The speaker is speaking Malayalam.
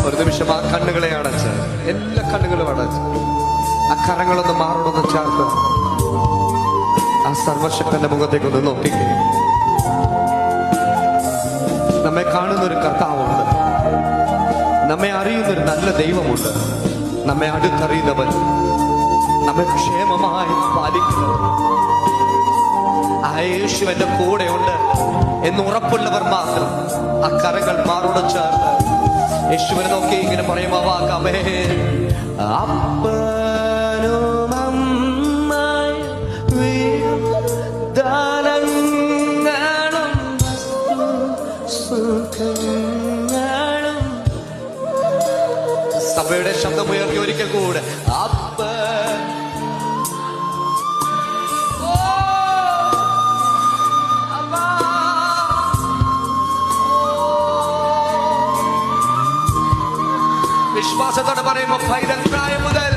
ഒരു നിമിഷം ആ കണ്ണുകളെ അടച്ച്, എല്ലാ കണ്ണുകളും അടച്ച് ആ കരങ്ങളൊന്ന് മാറണമെന്ന് ചേർത്ത് ആ സർവശക്തന്റെ മുഖത്തേക്കൊന്ന് നോക്കിക്കേ. നമ്മെ കാണുന്നൊരു കർത്താവുണ്ട്, നമ്മെ അറിയുന്നൊരു നല്ല ദൈവമുണ്ട്, നമ്മെ അടുത്തറിയുന്നവൻ, നമ്മെ ക്ഷേമമായി പാലിക്കുന്നവൻ. ആ യേശു എന്റെ കൂടെയുണ്ട് എന്ന് ഉറപ്പുള്ളവർ മാത്രം ആ കരങ്ങൾ മാറോട് ചേർന്ന് യേശുവിനെ നോക്കി ഇങ്ങനെ പറയുമാ വാക്കാമേ. അപ്പനും അമ്മയും ദാനങ്ങളും സുഖങ്ങളും. സഭയുടെ ശബ്ദം ഉയർത്തി ഒരിക്കൽ കൂടെ അപ്പൻ. വിശ്വാസത്തോടെ പറയുമ്പോ പൈതൽ പ്രായം മുതൽ